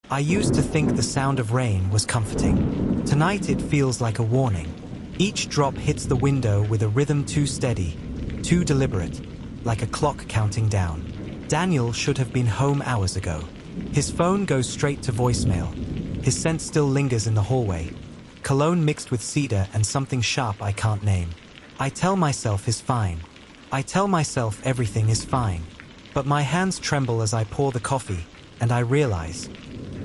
I used to think the sound of rain was comforting. Tonight it feels like a warning. Each drop hits the window with a rhythm too steady, too deliberate, like a clock counting down. Daniel should have been home hours ago. His phone goes straight to voicemail. His scent still lingers in the hallway. Cologne mixed with cedar and something sharp I can't name. I tell myself he's fine. I tell myself everything is fine. But my hands tremble as I pour the coffee, and I realize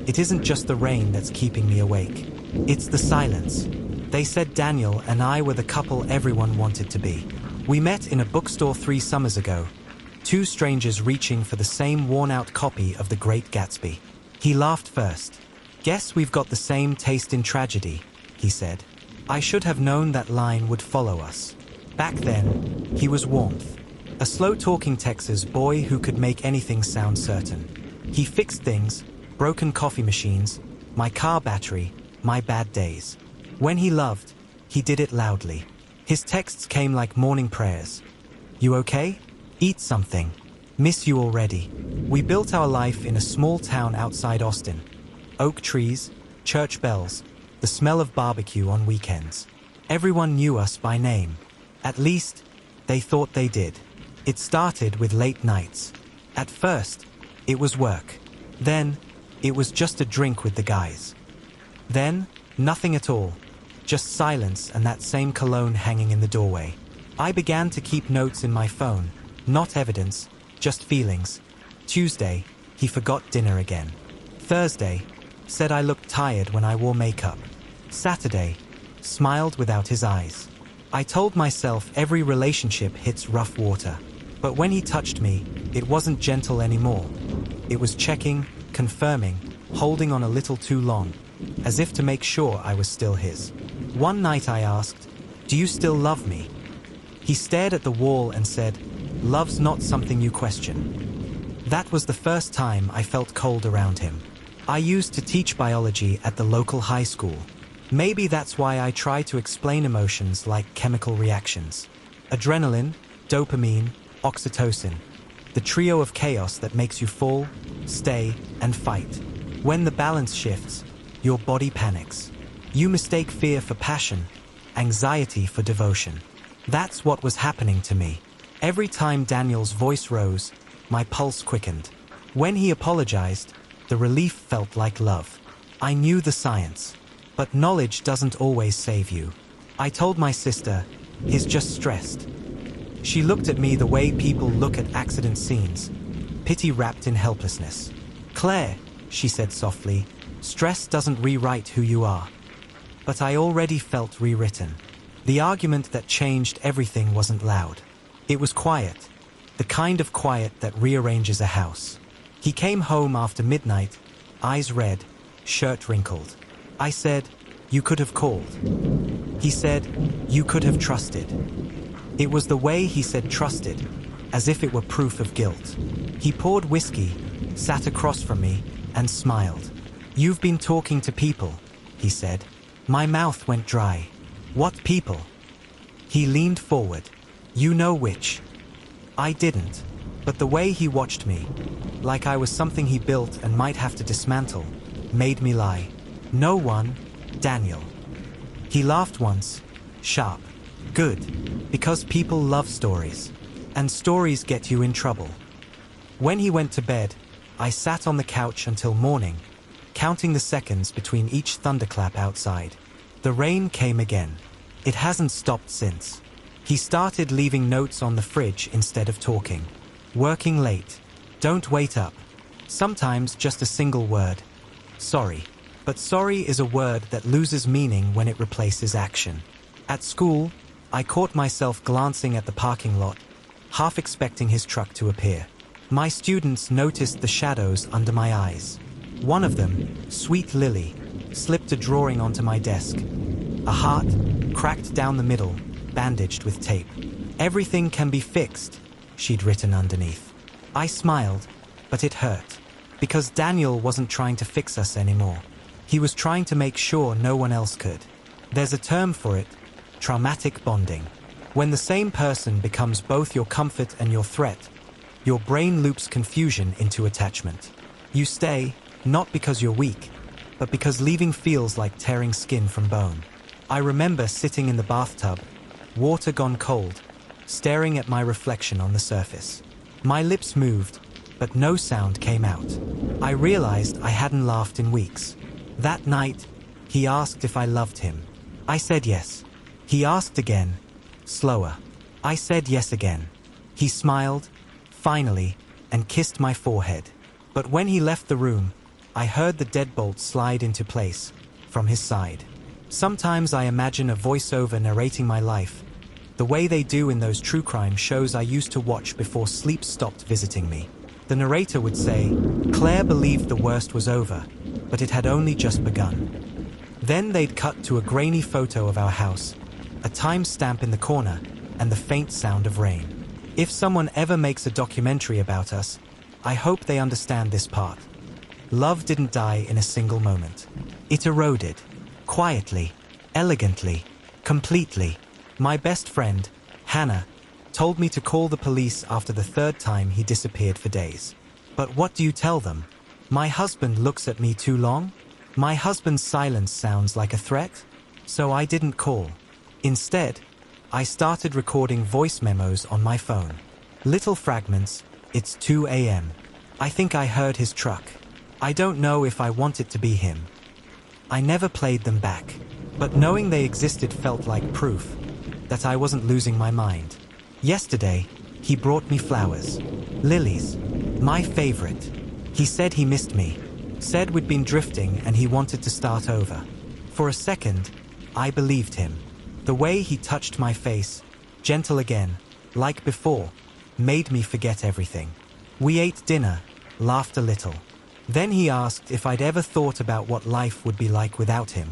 it isn't just the rain that's keeping me awake. It's the silence. They said Daniel and I were the couple everyone wanted to be. We met in a bookstore 3 summers ago. 2 strangers reaching for the same worn-out copy of The Great Gatsby. He laughed first. "Guess we've got the same taste in tragedy," he said. I should have known that line would follow us. Back then, he was warmth. A slow-talking Texas boy who could make anything sound certain. He fixed things, broken coffee machines, my car battery, my bad days. When he loved, he did it loudly. His texts came like morning prayers. "You okay? Eat something. Miss you already." We built our life in a small town outside Austin. Oak trees, church bells, the smell of barbecue on weekends. Everyone knew us by name. At least, they thought they did. It started with late nights. At first, it was work. Then, it was just a drink with the guys. Then, nothing at all. Just silence and that same cologne hanging in the doorway. I began to keep notes in my phone. Not evidence, just feelings. Tuesday, he forgot dinner again. Thursday, said I looked tired when I wore makeup. Saturday, smiled without his eyes. I told myself every relationship hits rough water. But when he touched me, it wasn't gentle anymore. It was checking, confirming, holding on a little too long, as if to make sure I was still his. One night I asked, "Do you still love me?" He stared at the wall and said, "Love's not something you question." That was the first time I felt cold around him. I used to teach biology at the local high school. Maybe that's why I try to explain emotions like chemical reactions. Adrenaline, dopamine, oxytocin. The trio of chaos that makes you fall, stay, and fight. When the balance shifts, your body panics. You mistake fear for passion, anxiety for devotion. That's what was happening to me. Every time Daniel's voice rose, my pulse quickened. When he apologized, the relief felt like love. I knew the science. But knowledge doesn't always save you. I told my sister, "He's just stressed." She looked at me the way people look at accident scenes, pity wrapped in helplessness. "Claire," she said softly, "stress doesn't rewrite who you are." But I already felt rewritten. The argument that changed everything wasn't loud. It was quiet, the kind of quiet that rearranges a house. He came home after midnight, eyes red, shirt wrinkled. I said, "You could have called." He said, "You could have trusted." It was the way he said trusted, as if it were proof of guilt. He poured whiskey, sat across from me, and smiled. "You've been talking to people," he said. My mouth went dry. "What people?" He leaned forward. "You know which." I didn't, but the way he watched me, like I was something he built and might have to dismantle, made me lie. "No one, Daniel." He laughed once, sharp. "Good, because people love stories. And stories get you in trouble." When he went to bed, I sat on the couch until morning, counting the seconds between each thunderclap outside. The rain came again. It hasn't stopped since. He started leaving notes on the fridge instead of talking. "Working late. Don't wait up." Sometimes just a single word. "Sorry." But sorry is a word that loses meaning when it replaces action. At school, I caught myself glancing at the parking lot, half expecting his truck to appear. My students noticed the shadows under my eyes. One of them, Sweet Lily, slipped a drawing onto my desk. A heart, cracked down the middle, bandaged with tape. "Everything can be fixed," she'd written underneath. I smiled, but it hurt, because Daniel wasn't trying to fix us anymore. He was trying to make sure no one else could. There's a term for it, traumatic bonding. When the same person becomes both your comfort and your threat, your brain loops confusion into attachment. You stay, Not because you're weak, but because leaving feels like tearing skin from bone. I remember sitting in the bathtub, water gone cold, staring at my reflection on the surface. My lips moved, but no sound came out. I realized I hadn't laughed in weeks. That night, he asked if I loved him. I said yes. He asked again, slower. I said yes again. He smiled, finally, and kissed my forehead. But when he left the room, I heard the deadbolt slide into place from his side. Sometimes I imagine a voiceover narrating my life, the way they do in those true crime shows I used to watch before sleep stopped visiting me. The narrator would say, Claire believed the worst was over, but it had only just begun. Then they'd cut to a grainy photo of our house, a timestamp in the corner, and the faint sound of rain. If someone ever makes a documentary about us, I hope they understand this part. Love didn't die in a single moment. It eroded. Quietly, elegantly, completely. My best friend, Hannah, told me to call the police after the third time he disappeared for days. But what do you tell them? My husband looks at me too long? My husband's silence sounds like a threat? So I didn't call. Instead, I started recording voice memos on my phone. Little fragments. It's 2 a.m. I think I heard his truck. I don't know if I want it to be him. I never played them back, but knowing they existed felt like proof that I wasn't losing my mind. Yesterday, he brought me flowers. Lilies. My favorite. He said he missed me. Said we'd been drifting and he wanted to start over. For a second, I believed him. The way he touched my face, gentle again, like before, made me forget everything. We ate dinner, laughed a little. Then he asked if I'd ever thought about what life would be like without him.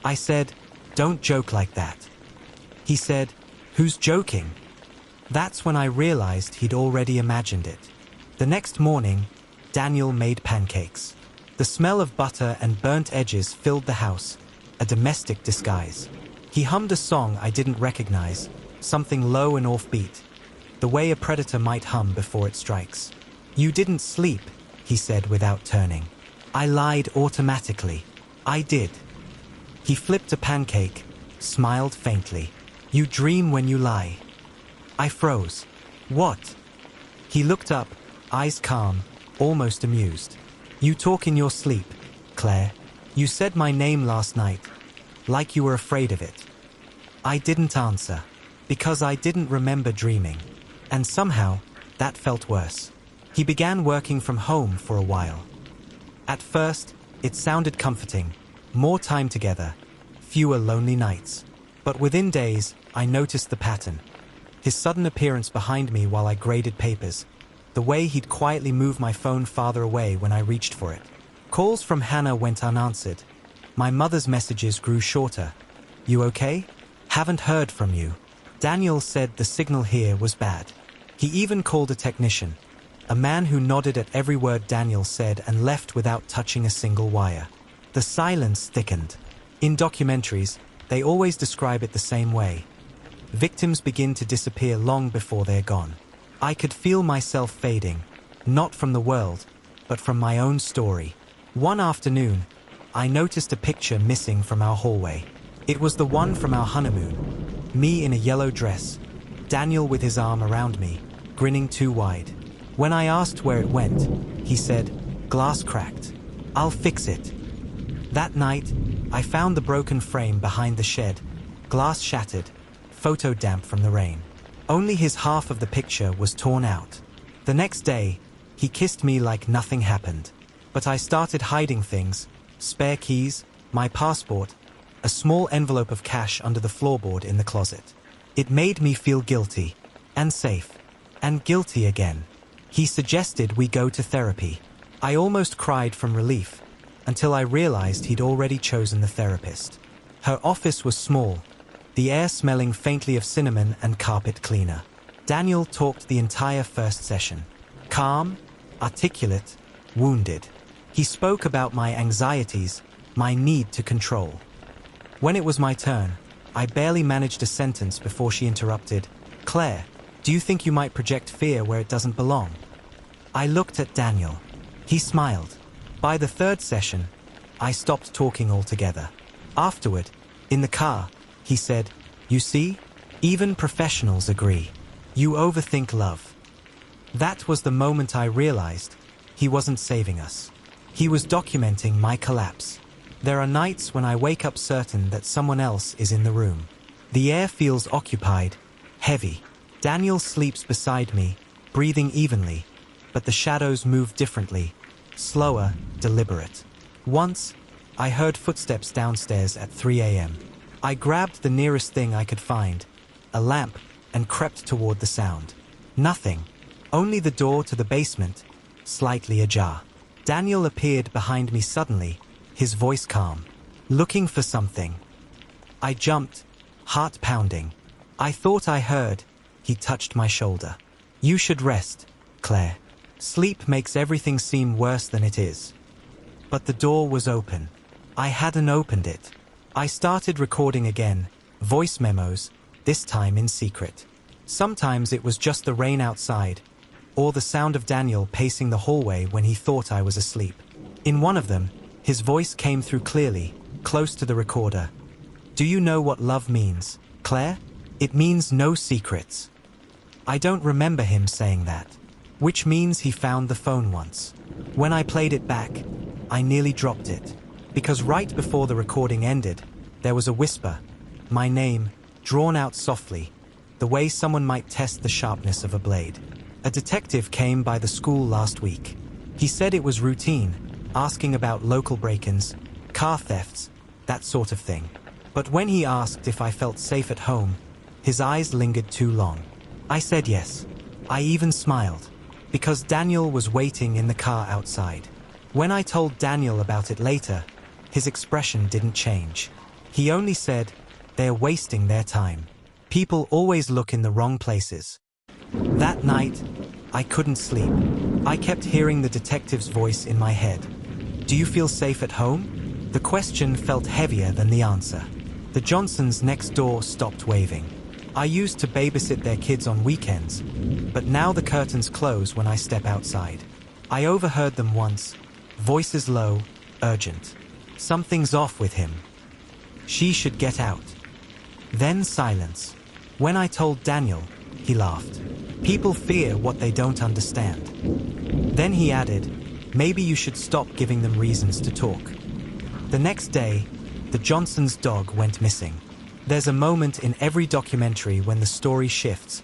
I said, don't joke like that. He said, who's joking? That's when I realized he'd already imagined it. The next morning, Daniel made pancakes. The smell of butter and burnt edges filled the house, a domestic disguise. He hummed a song I didn't recognize, something low and offbeat, the way a predator might hum before it strikes. You didn't sleep, he said without turning. I lied automatically. I did. He flipped a pancake, smiled faintly. You dream when you lie. I froze. What? He looked up, eyes calm, almost amused. You talk in your sleep, Claire. You said my name last night, like you were afraid of it. I didn't answer, because I didn't remember dreaming. And somehow, that felt worse. He began working from home for a while. At first, it sounded comforting. More time together, fewer lonely nights. But within days, I noticed the pattern. His sudden appearance behind me while I graded papers. The way he'd quietly move my phone farther away when I reached for it. Calls from Hannah went unanswered. My mother's messages grew shorter. You okay? Haven't heard from you. Daniel said the signal here was bad. He even called a technician. A man who nodded at every word Daniel said and left without touching a single wire. The silence thickened. In documentaries, they always describe it the same way. Victims begin to disappear long before they're gone. I could feel myself fading, not from the world, but from my own story. One afternoon, I noticed a picture missing from our hallway. It was the one from our honeymoon. Me in a yellow dress, Daniel with his arm around me, grinning too wide. When I asked where it went, he said, glass cracked. I'll fix it. That night, I found the broken frame behind the shed, glass shattered, photo damp from the rain. Only his half of the picture was torn out. The next day, he kissed me like nothing happened. But I started hiding things, spare keys, my passport, a small envelope of cash under the floorboard in the closet. It made me feel guilty, and safe, and guilty again. He suggested we go to therapy. I almost cried from relief, until I realized he'd already chosen the therapist. Her office was small, the air smelling faintly of cinnamon and carpet cleaner. Daniel talked the entire first session. Calm, articulate, wounded. He spoke about my anxieties, my need to control. When it was my turn, I barely managed a sentence before she interrupted. Claire, do you think you might project fear where it doesn't belong? I looked at Daniel. He smiled. By the third session, I stopped talking altogether. Afterward, in the car, he said, "You see, even professionals agree. You overthink love." That was the moment I realized he wasn't saving us. He was documenting my collapse. There are nights when I wake up certain that someone else is in the room. The air feels occupied, heavy. Daniel sleeps beside me, breathing evenly, but the shadows move differently, slower, deliberate. Once, I heard footsteps downstairs at 3 a.m. I grabbed the nearest thing I could find, a lamp, and crept toward the sound. Nothing. Only the door to the basement, slightly ajar. Daniel appeared behind me suddenly, his voice calm. "Looking for something." I jumped, heart pounding. I thought I heard. He touched my shoulder. "You should rest, Claire. Sleep makes everything seem worse than it is." But the door was open. I hadn't opened it. I started recording again, voice memos, this time in secret. Sometimes it was just the rain outside, or the sound of Daniel pacing the hallway when he thought I was asleep. In one of them, his voice came through clearly, close to the recorder. "Do you know what love means, Claire? It means no secrets." I don't remember him saying that, which means he found the phone once. When I played it back, I nearly dropped it, because right before the recording ended, there was a whisper, my name, drawn out softly, the way someone might test the sharpness of a blade. A detective came by the school last week. He said it was routine, asking about local break-ins, car thefts, that sort of thing. But when he asked if I felt safe at home, his eyes lingered too long. I said yes. I even smiled, because Daniel was waiting in the car outside. When I told Daniel about it later, his expression didn't change. He only said, "They're wasting their time. People always look in the wrong places." That night, I couldn't sleep. I kept hearing the detective's voice in my head. "Do you feel safe at home?" The question felt heavier than the answer. The Johnsons next door stopped waving. I used to babysit their kids on weekends, but now the curtains close when I step outside. I overheard them once, voices low, urgent. "Something's off with him. She should get out." Then silence. When I told Daniel, he laughed. "People fear what they don't understand." Then he added, "Maybe you should stop giving them reasons to talk." The next day, the Johnsons' dog went missing. There's a moment in every documentary when the story shifts,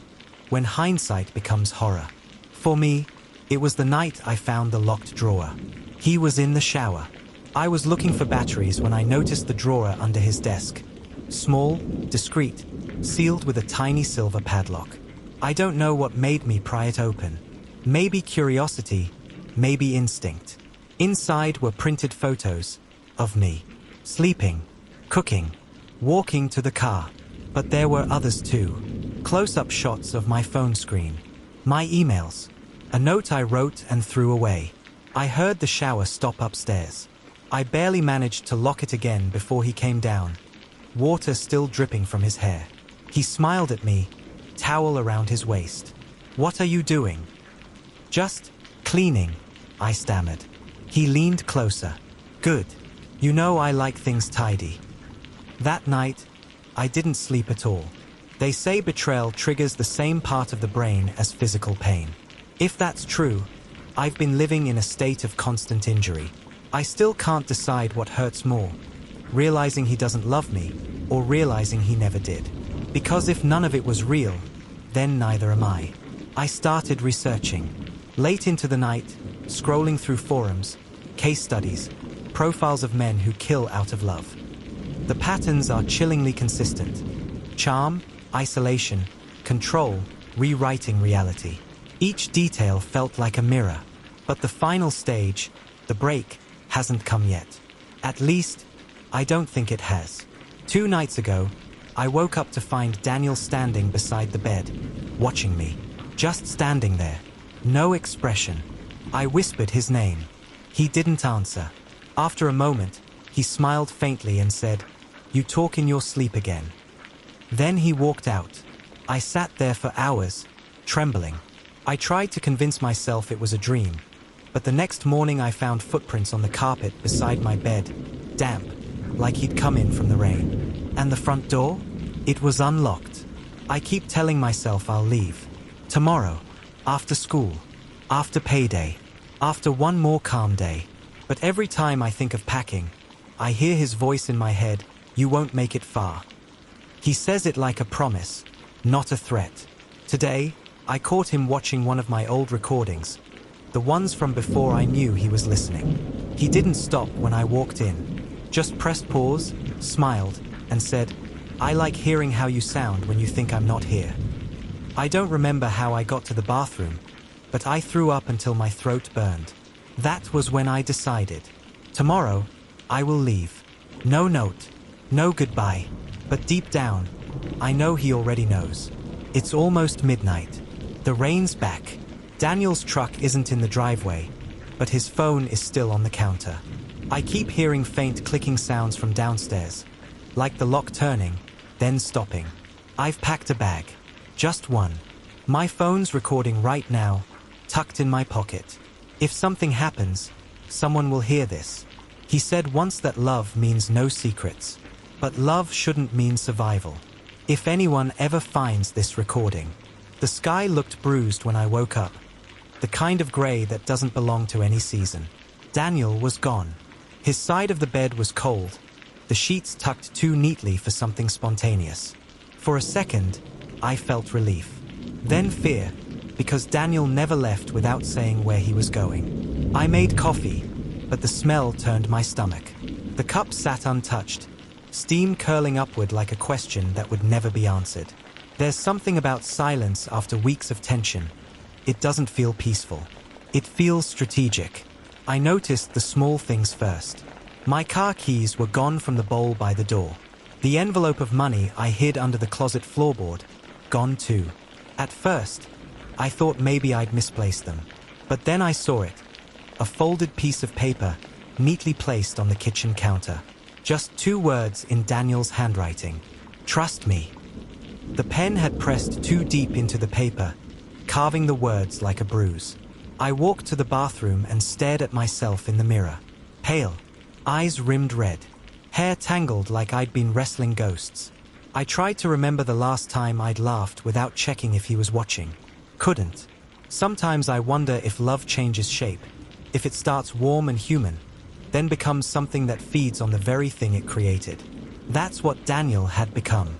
when hindsight becomes horror. For me, it was the night I found the locked drawer. He was in the shower. I was looking for batteries when I noticed the drawer under his desk. Small, discreet, sealed with a tiny silver padlock. I don't know what made me pry it open. Maybe curiosity, maybe instinct. Inside were printed photos of me, sleeping, cooking, walking to the car. But there were others too. Close-up shots of my phone screen. My emails. A note I wrote and threw away. I heard the shower stop upstairs. I barely managed to lock it again before he came down, water still dripping from his hair. He smiled at me, towel around his waist. "What are you doing?" "Just cleaning," I stammered. He leaned closer. "Good. You know I like things tidy." That night, I didn't sleep at all. They say betrayal triggers the same part of the brain as physical pain. If that's true, I've been living in a state of constant injury. I still can't decide what hurts more, realizing he doesn't love me, or realizing he never did. Because if none of it was real, then neither am I. I started researching. Late into the night, scrolling through forums, case studies, profiles of men who kill out of love. The patterns are chillingly consistent. Charm, isolation, control, rewriting reality. Each detail felt like a mirror. But the final stage, the break, hasn't come yet. At least, I don't think it has. 2 nights ago, I woke up to find Daniel standing beside the bed, watching me. Just standing there. No expression. I whispered his name. He didn't answer. After a moment, he smiled faintly and said, "You talk in your sleep again." Then he walked out. I sat there for hours, trembling. I tried to convince myself it was a dream. But the next morning I found footprints on the carpet beside my bed, damp, like he'd come in from the rain. And the front door? It was unlocked. I keep telling myself I'll leave. Tomorrow, after school, after payday, after one more calm day. But every time I think of packing, I hear his voice in my head, "You won't make it far." He says it like a promise, not a threat. Today, I caught him watching one of my old recordings, the ones from before I knew he was listening. He didn't stop when I walked in, just pressed pause, smiled, and said, "I like hearing how you sound when you think I'm not here." I don't remember how I got to the bathroom, but I threw up until my throat burned. That was when I decided, tomorrow, I will leave. No note, no goodbye, but deep down, I know he already knows. It's almost midnight. The rain's back. Daniel's truck isn't in the driveway, but his phone is still on the counter. I keep hearing faint clicking sounds from downstairs, like the lock turning, then stopping. I've packed a bag. Just one. My phone's recording right now, tucked in my pocket. If something happens, someone will hear this. He said once that love means no secrets, but love shouldn't mean survival. If anyone ever finds this recording. The sky looked bruised when I woke up, the kind of gray that doesn't belong to any season. Daniel was gone. His side of the bed was cold, the sheets tucked too neatly for something spontaneous. For a second, I felt relief. Then fear, because Daniel never left without saying where he was going. I made coffee, but the smell turned my stomach. The cup sat untouched, steam curling upward like a question that would never be answered. There's something about silence after weeks of tension. It doesn't feel peaceful. It feels strategic. I noticed the small things first. My car keys were gone from the bowl by the door. The envelope of money I hid under the closet floorboard, gone too. At first, I thought maybe I'd misplaced them. But then I saw it. A folded piece of paper, neatly placed on the kitchen counter. Just 2 words in Daniel's handwriting. "Trust me." The pen had pressed too deep into the paper, carving the words like a bruise. I walked to the bathroom and stared at myself in the mirror. Pale, eyes rimmed red, hair tangled like I'd been wrestling ghosts. I tried to remember the last time I'd laughed without checking if he was watching. Couldn't. Sometimes I wonder if love changes shape, if it starts warm and human, then becomes something that feeds on the very thing it created. That's what Daniel had become.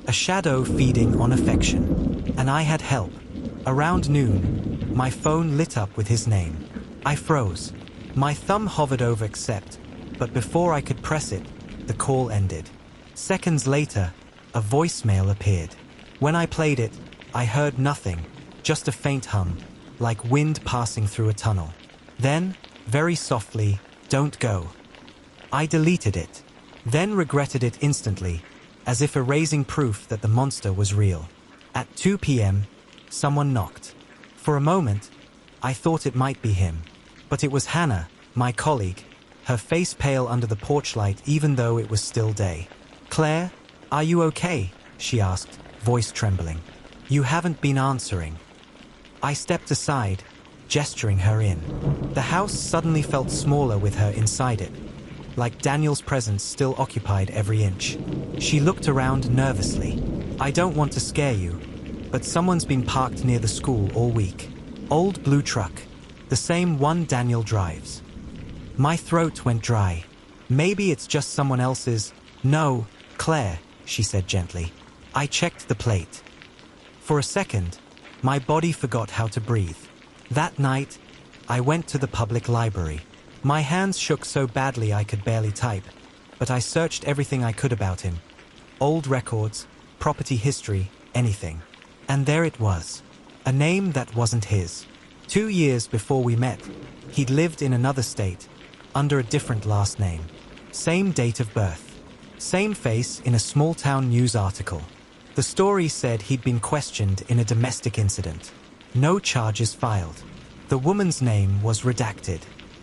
A shadow feeding on affection. And I had help. Around noon, my phone lit up with his name. I froze. My thumb hovered over accept, but before I could press it, the call ended. Seconds later, a voicemail appeared. When I played it, I heard nothing, just a faint hum, like wind passing through a tunnel. Then, very softly, "Don't go." I deleted it, then regretted it instantly, as if erasing proof that the monster was real. At 2 p.m., someone knocked. For a moment, I thought it might be him. But it was Hannah, my colleague, her face pale under the porch light even though it was still day. "Claire, are you okay?" she asked, voice trembling. "You haven't been answering." I stepped aside, gesturing her in. The house suddenly felt smaller with her inside it, like Daniel's presence still occupied every inch. She looked around nervously. "I don't want to scare you, but someone's been parked near the school all week. Old blue truck, the same one Daniel drives." My throat went dry. "Maybe it's just someone else's." "No, Claire," she said gently. I checked the plate. For a second, my body forgot how to breathe. That night, I went to the public library. My hands shook so badly I could barely type, but I searched everything I could about him. Old records, property history, anything. And there it was. A name that wasn't his. 2 years before we met, he'd lived in another state, under a different last name. Same date of birth. Same face in a small-town news article. The story said he'd been questioned in a domestic incident. No charges filed. The woman's name was redacted.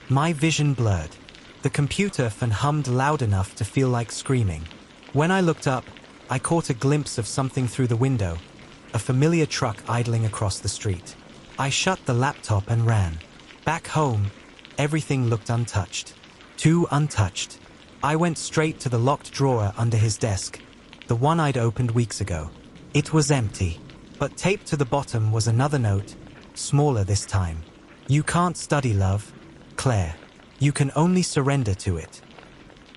My vision blurred. The computer fan hummed loud enough to feel like screaming. When I looked up, I caught a glimpse of something through the window, a familiar truck idling across the street. I shut the laptop and ran. Back home, Everything looked untouched. Too untouched. I went straight to the locked drawer under his desk, the one I'd opened weeks ago. It was empty, but taped to the bottom was another note, smaller this time. You can't study love, Claire. You can only surrender to it.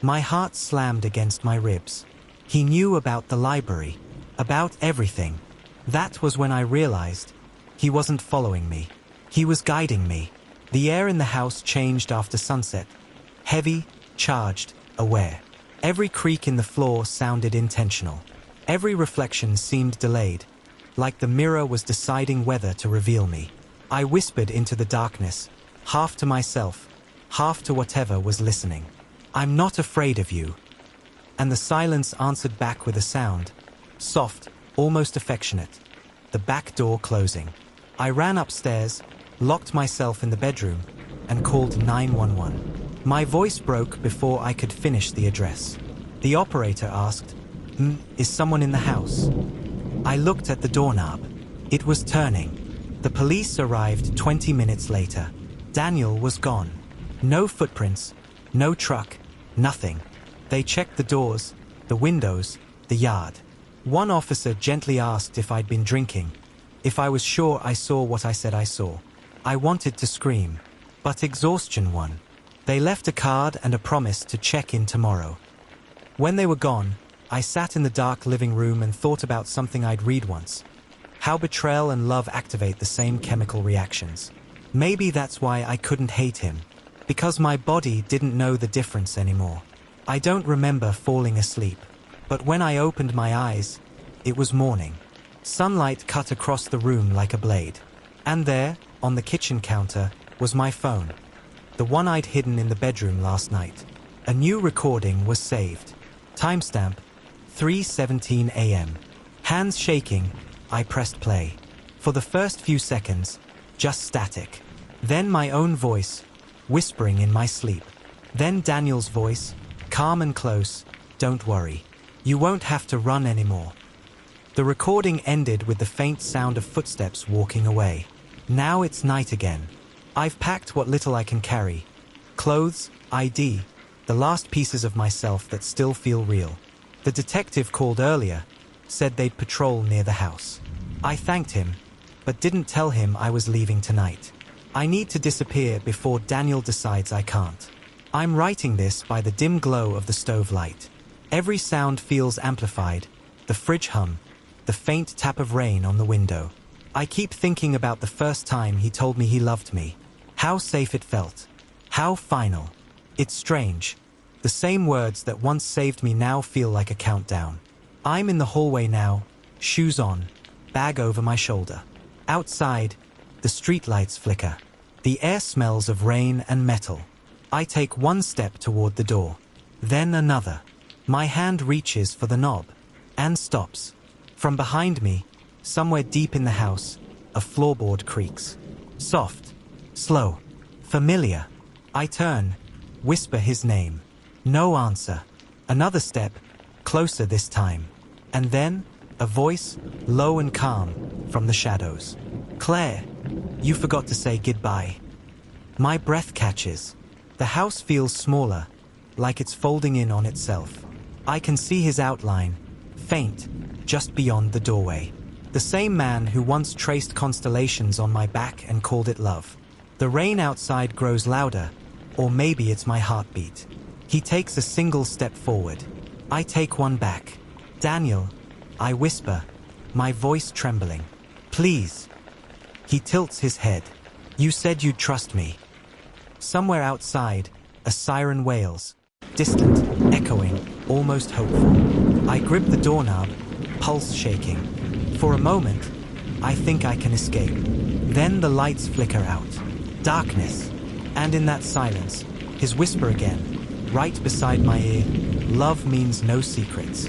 My heart slammed against my ribs. He knew about the library, about everything. That was when I realized he wasn't following me. He was guiding me. The air in the house changed after sunset. Heavy, charged, aware. Every creak in the floor sounded intentional. Every reflection seemed delayed, like the mirror was deciding whether to reveal me. I whispered into the darkness, half to myself, half to whatever was listening. I'm not afraid of you. And the silence answered back with a sound, soft, almost affectionate. The back door closing. I ran upstairs, locked myself in the bedroom, and called 911. My voice broke before I could finish the address. The operator asked, "Is someone in the house?" I looked at the doorknob. It was turning. The police arrived 20 minutes later. Daniel was gone. No footprints, no truck, nothing. They checked the doors, the windows, the yard. One officer gently asked if I'd been drinking, if I was sure I saw what I said I saw. I wanted to scream, but exhaustion won. They left a card and a promise to check in tomorrow. When they were gone, I sat in the dark living room and thought about something I'd read once. How betrayal and love activate the same chemical reactions. Maybe that's why I couldn't hate him, because my body didn't know the difference anymore. I don't remember falling asleep, but when I opened my eyes, it was morning. Sunlight cut across the room like a blade. And there, on the kitchen counter, was my phone. The one I'd hidden in the bedroom last night. A new recording was saved. Timestamp, 3:17 a.m. Hands shaking, I pressed play. For the first few seconds, just static. Then my own voice, whispering in my sleep. Then Daniel's voice, calm and close, "Don't worry. You won't have to run anymore." The recording ended with the faint sound of footsteps walking away. Now it's night again. I've packed what little I can carry. Clothes, ID, the last pieces of myself that still feel real. The detective called earlier, said they'd patrol near the house. I thanked him, but didn't tell him I was leaving tonight. I need to disappear before Daniel decides I can't. I'm writing this by the dim glow of the stove light. Every sound feels amplified, the fridge hum, the faint tap of rain on the window. I keep thinking about the first time he told me he loved me. How safe it felt. How final. It's strange. The same words that once saved me now feel like a countdown. I'm in the hallway now, shoes on, bag over my shoulder. Outside, the streetlights flicker. The air smells of rain and metal. I take one step toward the door, then another. My hand reaches for the knob, and stops. From behind me, somewhere deep in the house, a floorboard creaks. Soft, slow, familiar. I turn, whisper his name. No answer. Another step, closer this time. And then, a voice, low and calm, from the shadows. "Claire, you forgot to say goodbye." My breath catches. The house feels smaller, like it's folding in on itself. I can see his outline, faint, just beyond the doorway. The same man who once traced constellations on my back and called it love. The rain outside grows louder, or maybe it's my heartbeat. He takes a single step forward. I take one back. "Daniel," I whisper, my voice trembling. "Please." He tilts his head. "You said you'd trust me." Somewhere outside, a siren wails, distant, echoing, almost hopeful. I grip the doorknob, pulse shaking. For a moment, I think I can escape. Then the lights flicker out. Darkness. And in that silence, his whisper again, right beside my ear, "Love means no secrets."